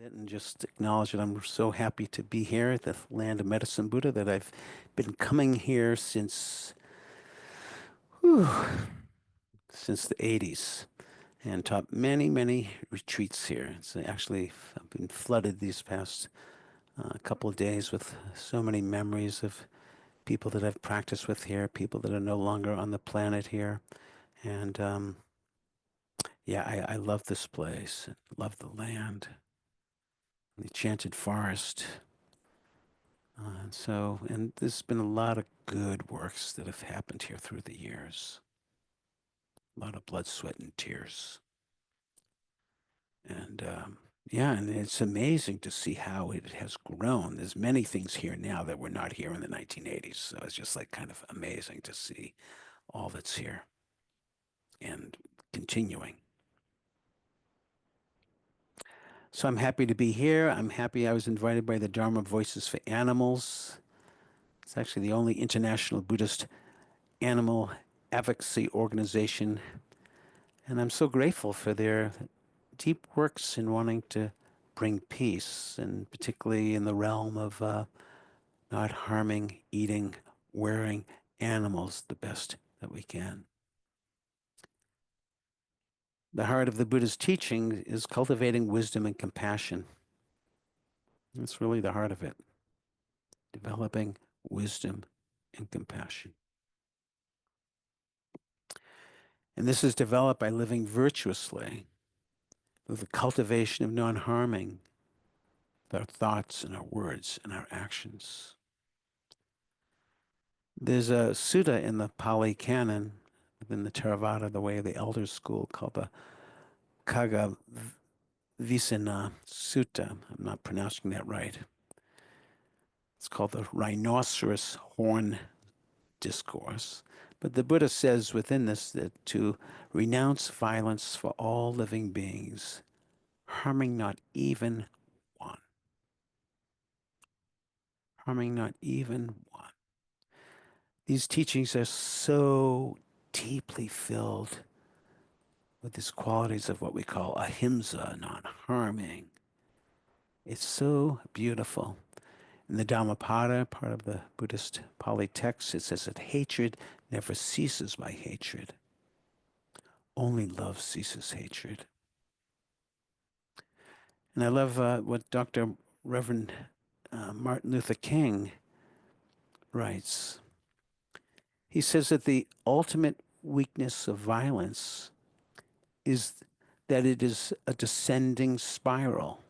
it and just acknowledge that I'm so happy to be here at the land of Medicine Buddha, that I've been coming here whew, since the 80s and taught many, many retreats here. It's actually, I've been flooded these past couple of days with so many memories of people that I've practiced with here, people that are no longer on the planet here. And yeah, I love this place, love the land, the enchanted forest. And there's been a lot of good works that have happened here through the years. A lot of blood, sweat, and tears. And yeah, and it's amazing to see how it has grown. There's many things here now that were not here in the 1980s. So it's just like kind of amazing to see all that's here and continuing. So I'm happy to be here. I'm happy I was invited by the Dharma Voices for Animals. It's actually the only international Buddhist animal advocacy organization. And I'm so grateful for their deep works in wanting to bring peace, and particularly in the realm of not harming, eating, wearing animals the best that we can. The heart of the Buddha's teaching is cultivating wisdom and compassion. That's really the heart of it. Developing wisdom and compassion. And this is developed by living virtuously with the cultivation of non-harming, our thoughts and our words and our actions. There's a sutta in the Pali Canon, within the Theravada, the way of the Elders school, called the Khaggavisana Sutta. I'm not pronouncing that right. It's called the Rhinoceros Horn Discourse. But the Buddha says within this that to renounce violence for all living beings, harming not even one. Harming not even one. These teachings are so deeply filled with these qualities of what we call ahimsa, non-harming. It's so beautiful. In the Dhammapada, part of the Buddhist Pali text, it says that hatred never ceases by hatred. Only love ceases hatred. And I love what Dr. Reverend Martin Luther King writes. He says that the ultimate weakness of violence is that it is a descending spiral,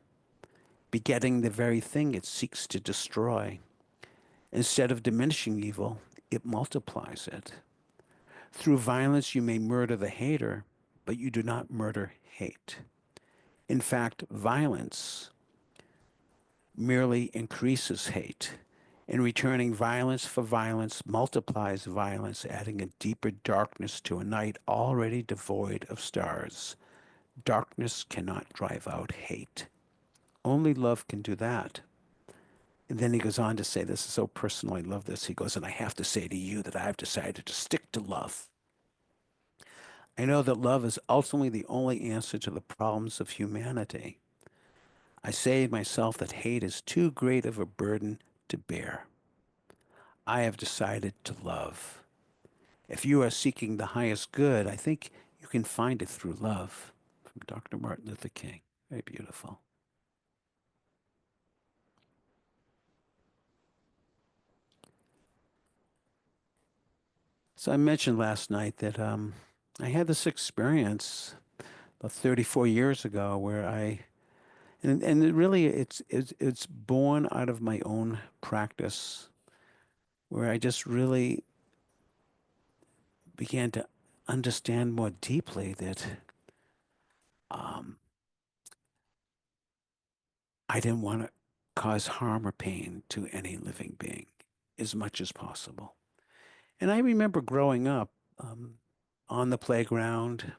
begetting the very thing it seeks to destroy. Instead of diminishing evil, it multiplies it. Through violence, you may murder the hater, but you do not murder hate. In fact, violence merely increases hate. In returning violence for violence multiplies violence, adding a deeper darkness to a night already devoid of stars. Darkness cannot drive out hate. Only love can do that. And then he goes on to say, this is so personal, I love this. He goes, and I have to say to you that I have decided to stick to love. I know that love is ultimately the only answer to the problems of humanity. I say to myself that hate is too great of a burden to bear. I have decided to love. If you are seeking the highest good, I think you can find it through love. From Dr. Martin Luther King. Very beautiful. So I mentioned last night that I had this experience about 34 years ago where and it really it's born out of my own practice, where I just really began to understand more deeply that um, I didn't want to cause harm or pain to any living being as much as possible. And I remember growing up on the playground.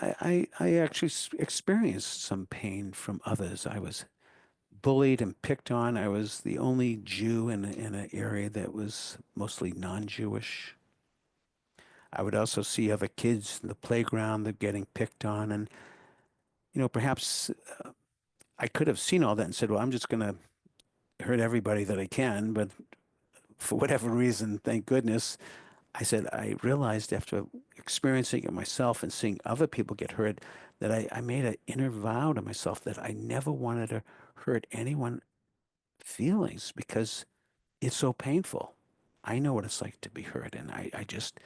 I actually experienced some pain from others. I was bullied and picked on. I was the only Jew in an area that was mostly non-Jewish. I would also see other kids in the playground that getting picked on, and Perhaps I could have seen all that and said, well, I'm just going to hurt everybody that I can. But for whatever reason, thank goodness, I said, I realized after experiencing it myself and seeing other people get hurt that I made an inner vow to myself that I never wanted to hurt anyone feelings because it's so painful. I know what it's like to be hurt, and I just,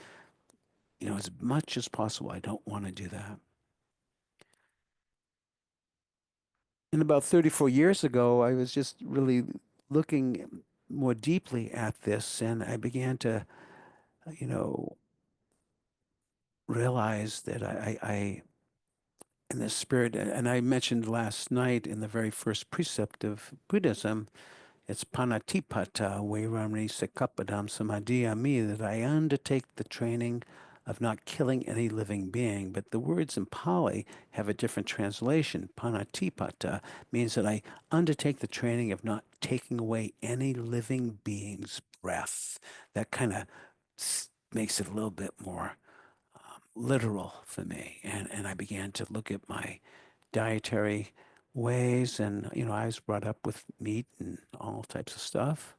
as much as possible, I don't want to do that. And about 34 years ago, I was just really looking more deeply at this, and I began to, you know, realize that in the spirit, and I mentioned last night in the very first precept of Buddhism, it's panatipata vairamani sekapadam samadhiyami, that I undertake the training of not killing any living being. But the words in Pali have a different translation. Panatipata means that I undertake the training of not taking away any living being's breath. That kind of makes it a little bit more literal for me. And I began to look at my dietary ways. And, I was brought up with meat and all types of stuff.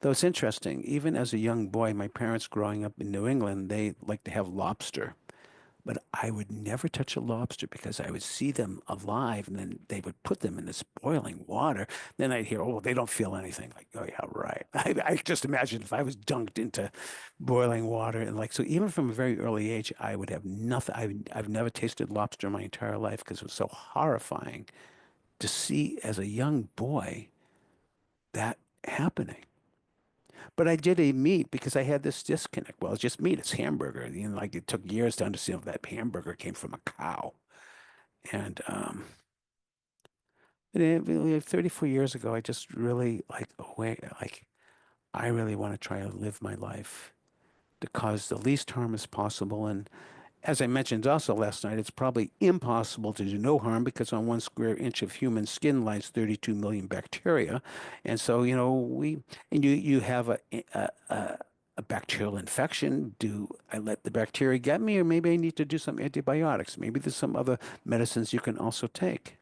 Though it's interesting, even as a young boy, my parents growing up in New England, they like to have lobster. But I would never touch a lobster because I would see them alive and then they would put them in this boiling water. Then I'd hear, oh, they don't feel anything. Like, oh, yeah, right. I just imagine if I was dunked into boiling water and so even from a very early age, I would have nothing. I've never tasted lobster in my entire life because it was so horrifying to see as a young boy that happening. But I did eat meat because I had this disconnect. Well, it's just meat. It's hamburger. Like it took years to understand if that hamburger came from a cow. And 34 years ago, I just really I really want to try to live my life to cause the least harm as possible. And as I mentioned also last night, it's probably impossible to do no harm because on 1 square inch of human skin lies 32 million bacteria. And so, you have a bacterial infection. Do I let the bacteria get me, or maybe I need to do some antibiotics? Maybe there's some other medicines you can also take.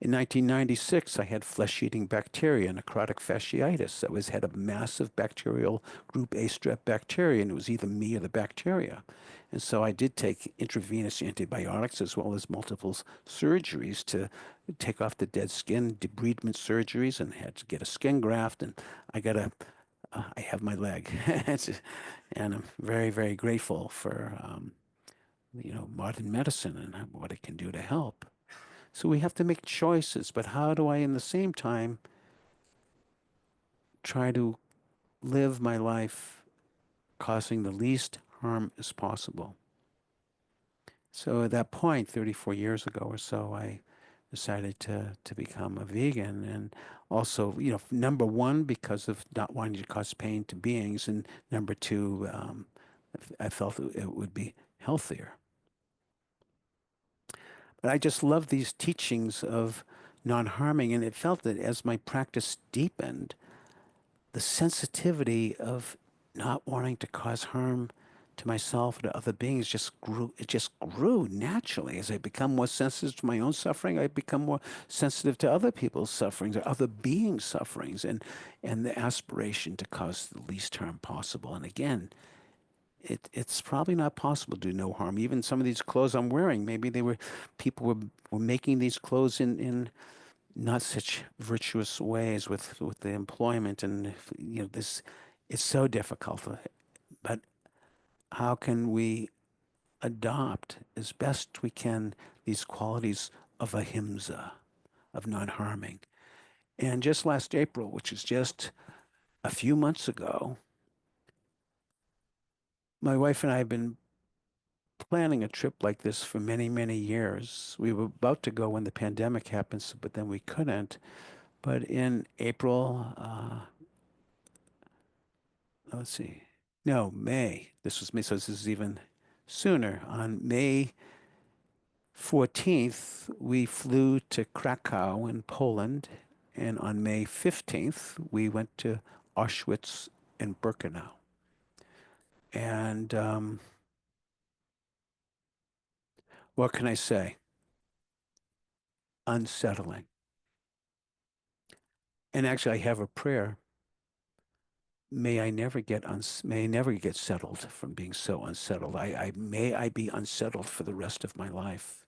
In 1996, I had flesh-eating bacteria, necrotic fasciitis. That was had a massive bacterial group A strep bacteria, and it was either me or the bacteria. And so I did take intravenous antibiotics as well as multiple surgeries to take off the dead skin, debridement surgeries, and had to get a skin graft. And I have my leg, and I'm very, very grateful for modern medicine and what it can do to help. So we have to make choices, but how do I, in the same time, try to live my life causing the least harm as possible? So at that point, 34 years ago or so, I decided to become a vegan. And also, number one, because of not wanting to cause pain to beings, and number two, I felt it would be healthier. But I just love these teachings of non-harming, and it felt that as my practice deepened, the sensitivity of not wanting to cause harm to myself or to other beings just grew. It just grew naturally. As I become more sensitive to my own suffering, I become more sensitive to other people's sufferings or other beings' sufferings, and the aspiration to cause the least harm possible. And again, it's probably not possible to do no harm. Even some of these clothes I'm wearing, maybe people were making these clothes in not such virtuous ways with the employment, and this, it's so difficult. But how can we adopt as best we can these qualities of ahimsa, of non-harming? And just last April, which is just a few months ago, my wife and I have been planning a trip like this for many, many years. We were about to go when the pandemic happened, but then we couldn't. But in April, let's see, no, May. This was May, so this is even sooner. On May 14th, we flew to Krakow in Poland, and on May 15th, we went to Auschwitz and Birkenau. And What can I say? Unsettling. And actually, I have a prayer. May I never get settled from being so unsettled. May I be unsettled for the rest of my life.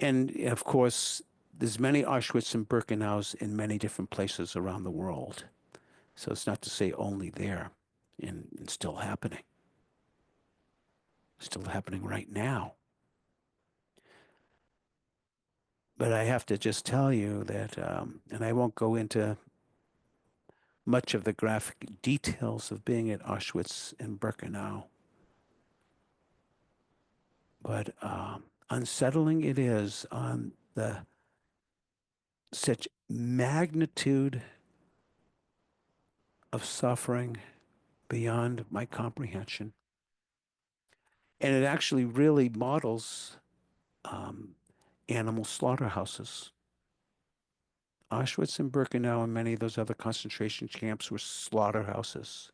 And of course, there's many Auschwitz and Birkenau's in many different places around the world. So it's not to say only there, and still happening right now. But I have to just tell you that, and I won't go into much of the graphic details of being at Auschwitz and Birkenau, but unsettling it is on the such magnitude of suffering beyond my comprehension. And it actually really models um, animal slaughterhouses. Auschwitz and Birkenau and many of those other concentration camps were slaughterhouses.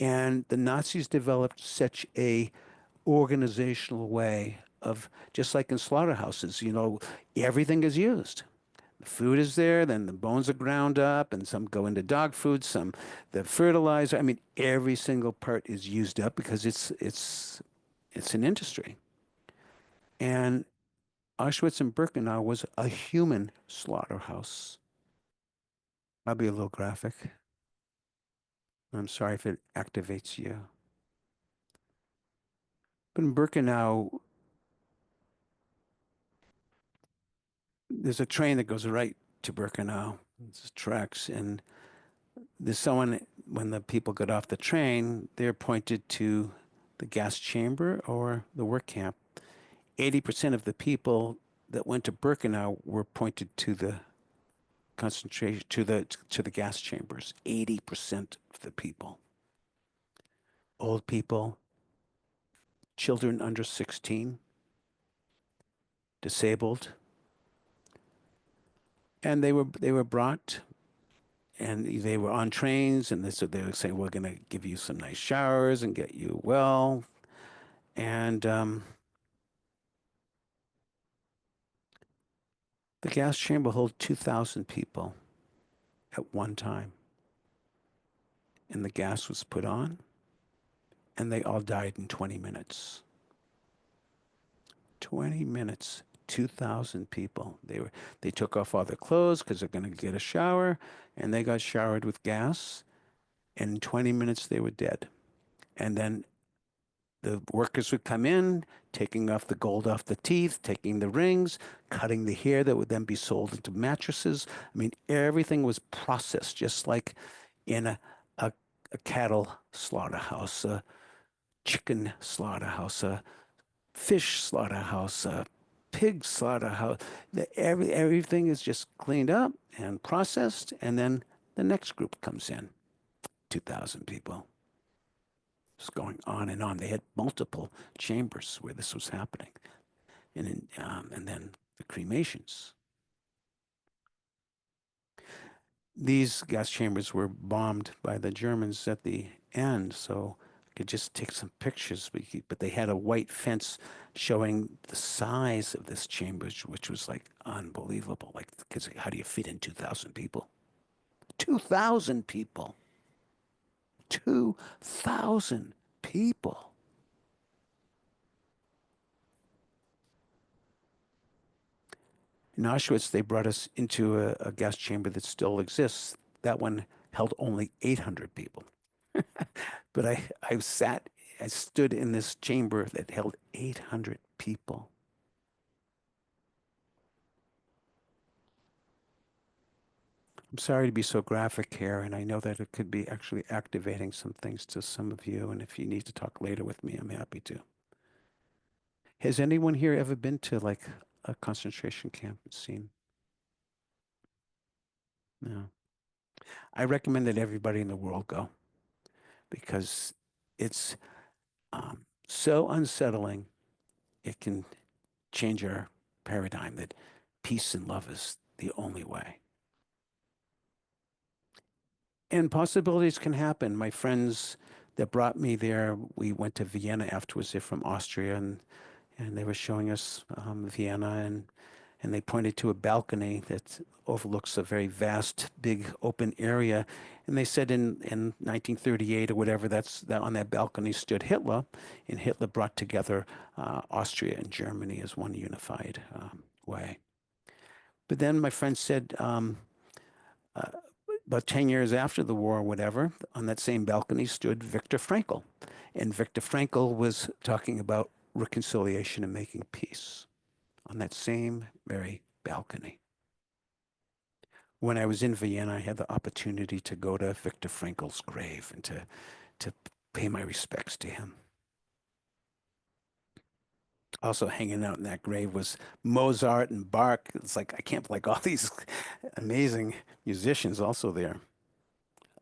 And the Nazis developed such a organizational way of, just like in slaughterhouses, everything is used. The food is there, then the bones are ground up, and some go into dog food, some the fertilizer. I mean, every single part is used up because it's an industry. And Auschwitz and Birkenau was a human slaughterhouse. I'll be a little graphic. I'm sorry if it activates you. But in Birkenau, there's a train that goes right to Birkenau. It's tracks, and there's someone, when the people get off the train, they're pointed to the gas chamber or the work camp. 80% of the people that went to Birkenau were pointed to the concentration, to the gas chambers. 80% of the people. Old people, children under 16, disabled, and they were brought and they were on trains, and so they would say, "We're going to give you some nice showers and get you well." And the gas chamber held 2,000 people at one time, and the gas was put on, and they all died in 20 minutes. 20 minutes, 2,000 people. They took off all their clothes because they're going to get a shower, and they got showered with gas, and in 20 minutes they were dead. And then the workers would come in, taking off the gold off the teeth, taking the rings, cutting the hair that would then be sold into mattresses. I mean, everything was processed, just like in a, a cattle slaughterhouse, a chicken slaughterhouse, a fish slaughterhouse, a pig slaughterhouse. Everything is just cleaned up and processed, and then the next group comes in, 2,000 people. It's going on and on. They had multiple chambers where this was happening, and then the cremations. These gas chambers were bombed by the Germans at the end, so I could just take some pictures. But they had a white fence showing the size of this chamber, which was like unbelievable. Like, because how do you fit in 2,000 people? 2,000 people. 2,000 people. In Auschwitz, they brought us into a gas chamber that still exists. That one held only 800 people. But I stood in this chamber that held 800 people. I'm sorry to be so graphic here, and I know that it could be actually activating some things to some of you. And if you need to talk later with me, I'm happy to. Has anyone here ever been to like a concentration camp and seen? No. I recommend that everybody in the world go because it's so unsettling. It can change our paradigm that peace and love is the only way. And possibilities can happen. My friends that brought me there, we went to Vienna afterwards. They're from Austria, and they were showing us Vienna, and they pointed to a balcony that overlooks a very vast, big open area. And they said in 1938 or whatever, that on that balcony stood Hitler, and Hitler brought together Austria and Germany as one unified way. But then my friend said, uh, about 10 years after the war or whatever, on that same balcony stood Viktor Frankl. And Viktor Frankl was talking about reconciliation and making peace on that same very balcony. When I was in Vienna, I had the opportunity to go to Viktor Frankl's grave and to pay my respects to him. Also hanging out in that grave was Mozart and Bach. It's like I can't like all these amazing musicians also there,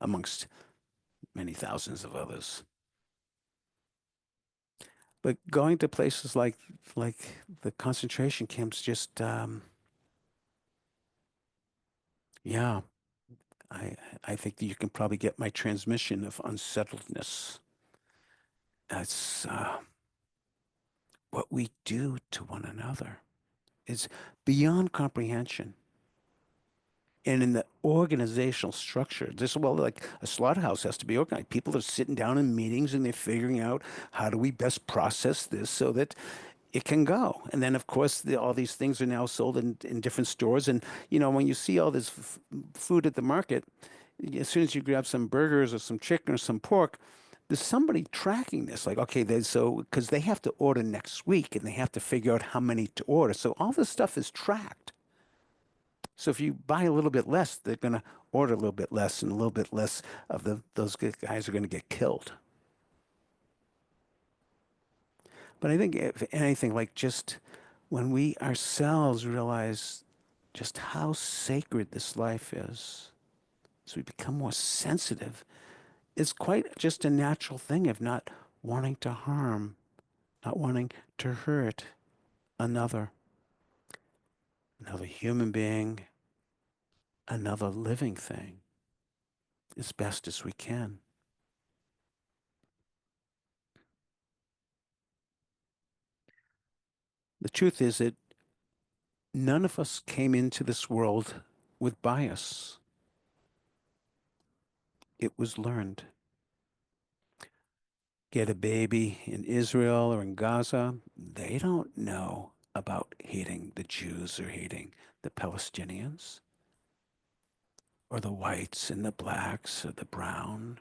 amongst many thousands of others. But going to places like the concentration camps, just yeah, I I think that you can probably get my transmission of unsettledness. That's what we do to one another. It's beyond comprehension. And in the organizational structure, this well, like a slaughterhouse has to be organized. People are sitting down in meetings and they're figuring out how do we best process this so that it can go. And then, of course, all these things are now sold in different stores. And when you see all this food at the market, as soon as you grab some burgers or some chicken or some pork, there's somebody tracking this. Like, okay, because they have to order next week and they have to figure out how many to order. So all this stuff is tracked. So if you buy a little bit less, they're going to order a little bit less, and a little bit less of those guys are going to get killed. But I think if anything, like just when we ourselves realize just how sacred this life is, as we become more sensitive, it's quite just a natural thing of not wanting to harm, not wanting to hurt another, another human being, another living thing, as best as we can. The truth is that none of us came into this world with bias. It was learned. Get a baby in Israel or in Gaza, they don't know about hating the Jews or hating the Palestinians or the whites and the blacks or the brown.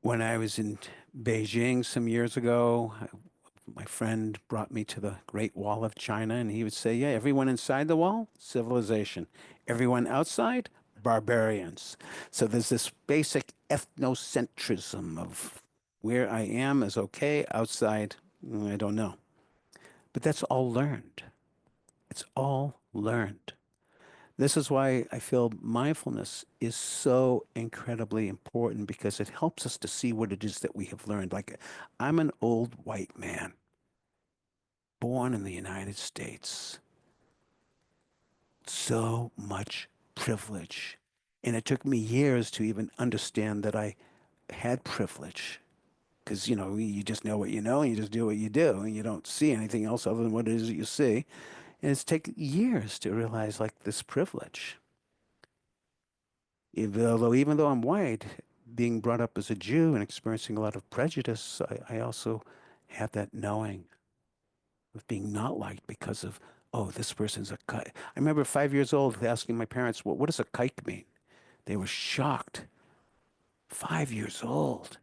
When I was in Beijing some years ago, my friend brought me to the Great Wall of China, and he would say, yeah, everyone inside the wall, civilization. Everyone outside, barbarians. So there's this basic ethnocentrism of where I am is okay, outside, I don't know. But that's all learned. It's all learned. This is why I feel mindfulness is so incredibly important because it helps us to see what it is that we have learned. Like, I'm an old white man born in the United States. So much privilege. And it took me years to even understand that I had privilege. Because, you just know what you know, and you just do what you do, and you don't see anything else other than what it is that you see. And it's taken years to realize, like, this privilege. Even though I'm white, being brought up as a Jew and experiencing a lot of prejudice, I also have that knowing of being not liked because of, oh, this person's a kike. I remember 5 years old asking my parents, well, what does a kike mean? They were shocked. 5 years old.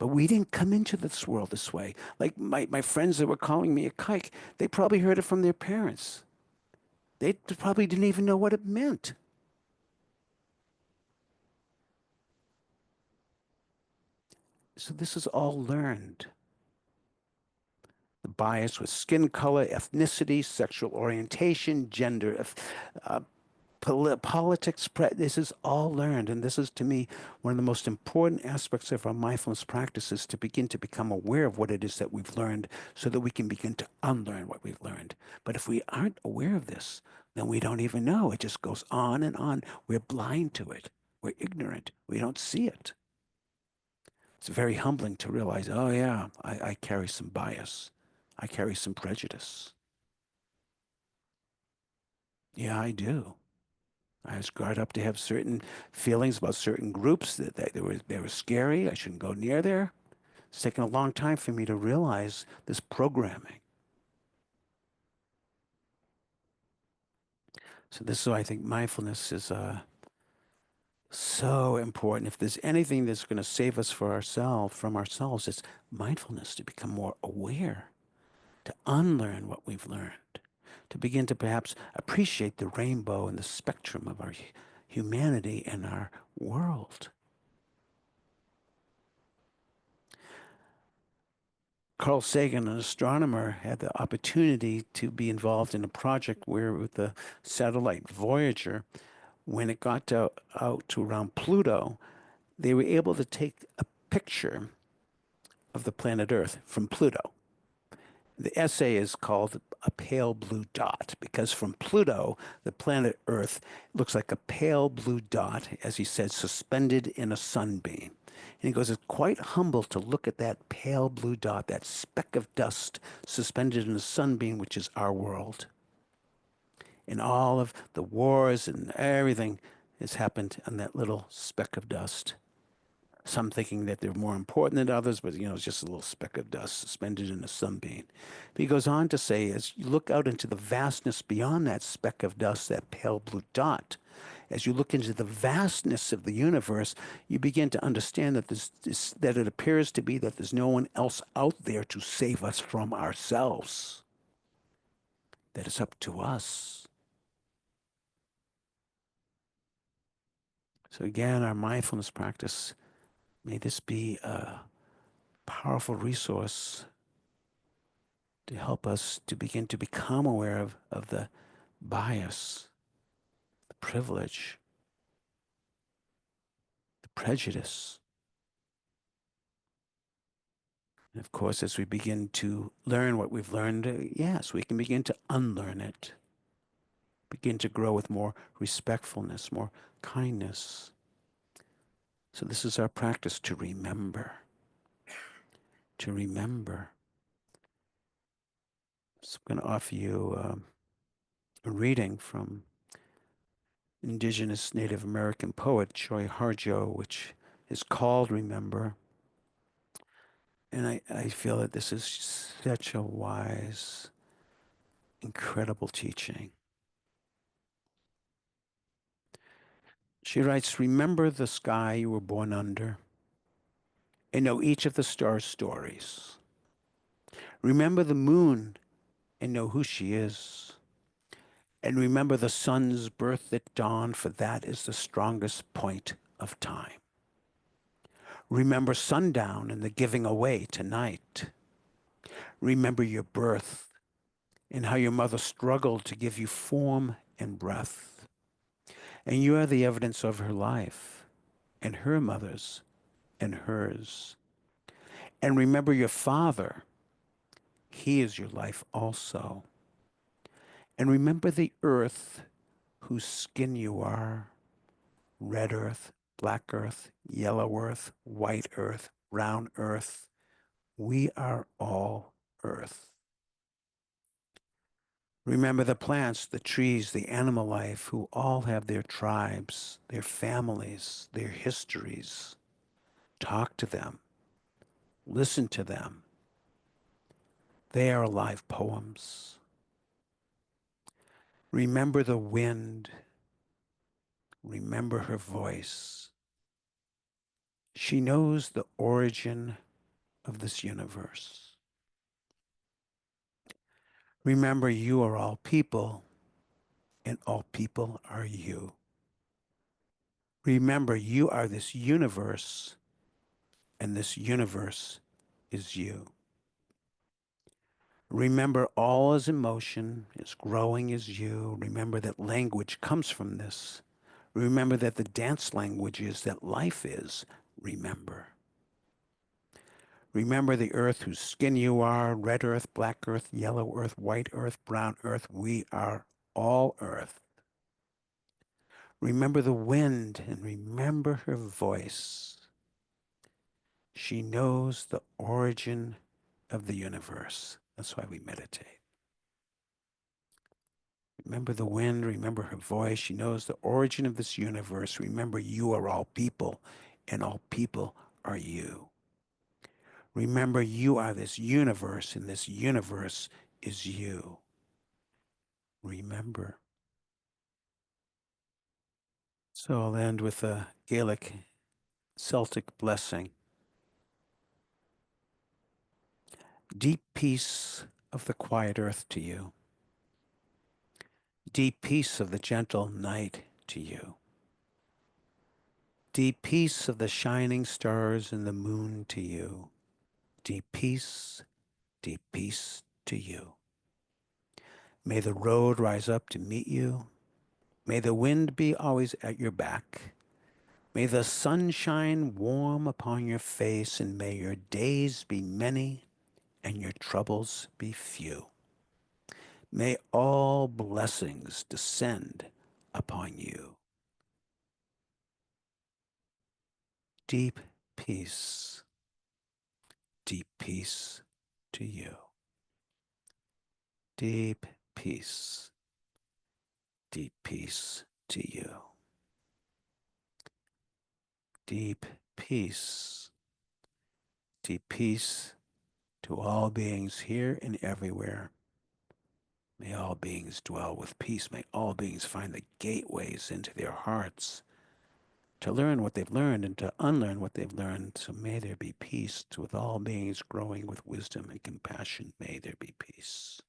But we didn't come into this world this way. Like my friends that were calling me a kike, they probably heard it from their parents. They probably didn't even know what it meant. So this is all learned. The bias with skin color, ethnicity, sexual orientation, gender, uh, politics, this is all learned. And this is, to me, one of the most important aspects of our mindfulness practice is to begin to become aware of what it is that we've learned so that we can begin to unlearn what we've learned. But if we aren't aware of this, then we don't even know. It just goes on and on. We're blind to it. We're ignorant. We don't see it. It's very humbling to realize, oh yeah, I carry some bias. I carry some prejudice. Yeah, I do. I was brought up to have certain feelings about certain groups that they were scary. I shouldn't go near there. It's taken a long time for me to realize this programming. So this is why I think mindfulness is so important. If there's anything that's going to save us for ourselves from ourselves, it's mindfulness to become more aware, to unlearn what we've learned, to begin to perhaps appreciate the rainbow and the spectrum of our humanity and our world. Carl Sagan, an astronomer, had the opportunity to be involved in a project where with the satellite Voyager, when it got out to around Pluto, they were able to take a picture of the planet Earth from Pluto. The essay is called A Pale Blue Dot because from Pluto, the planet Earth looks like a pale blue dot, as he said, suspended in a sunbeam. And he goes, it's quite humble to look at that pale blue dot, that speck of dust suspended in a sunbeam, which is our world. And all of the wars and everything has happened on that little speck of dust. Some thinking that they're more important than others, but it's just a little speck of dust suspended in a sunbeam. But he goes on to say, as you look out into the vastness beyond that speck of dust, that pale blue dot, as you look into the vastness of the universe, you begin to understand that that it appears to be that there's no one else out there to save us from ourselves. That it's up to us. So again, our mindfulness practice, may this be a powerful resource to help us to begin to become aware of the bias, the privilege, the prejudice. And of course, as we begin to learn what we've learned, yes, we can begin to unlearn it, begin to grow with more respectfulness, more kindness. So this is our practice to remember, to remember. So I'm going to offer you a reading from indigenous Native American poet Joy Harjo, which is called Remember. And I feel that this is such a wise, incredible teaching. She writes, remember the sky you were born under and know each of the stars' stories. Remember the moon and know who she is. And remember the sun's birth at dawn, for that is the strongest point of time. Remember sundown and the giving away tonight. Remember your birth and how your mother struggled to give you form and breath. And you are the evidence of her life and her mother's and hers. And remember your father. He is your life also. And remember the earth whose skin you are, red earth, black earth, yellow earth, white earth, brown earth. We are all earth. Remember the plants, the trees, the animal life, who all have their tribes, their families, their histories. Talk to them. Listen to them. They are alive poems. Remember the wind. Remember her voice. She knows the origin of this universe. Remember you are all people, and all people are you. Remember you are this universe, and this universe is you. Remember all is emotion, is growing is you. Remember that language comes from this. Remember that the dance language is that life is. Remember. Remember the earth whose skin you are, red earth, black earth, yellow earth, white earth, brown earth. We are all earth. Remember the wind and remember her voice. She knows the origin of the universe. That's why we meditate. Remember the wind, remember her voice. She knows the origin of this universe. Remember, you are all people, and all people are you. Remember, you are this universe, and this universe is you. Remember. So I'll end with a Gaelic Celtic blessing. Deep peace of the quiet earth to you. Deep peace of the gentle night to you. Deep peace of the shining stars and the moon to you. Deep peace to you. May the road rise up to meet you. May the wind be always at your back. May the sun shine warm upon your face, and may your days be many and your troubles be few. May all blessings descend upon you. Deep peace to you. Deep peace to you. Deep peace to all beings here and everywhere. May all beings dwell with peace. May all beings find the gateways into their hearts to learn what they've learned and to unlearn what they've learned. So may there be peace with all beings growing with wisdom and compassion. May there be peace.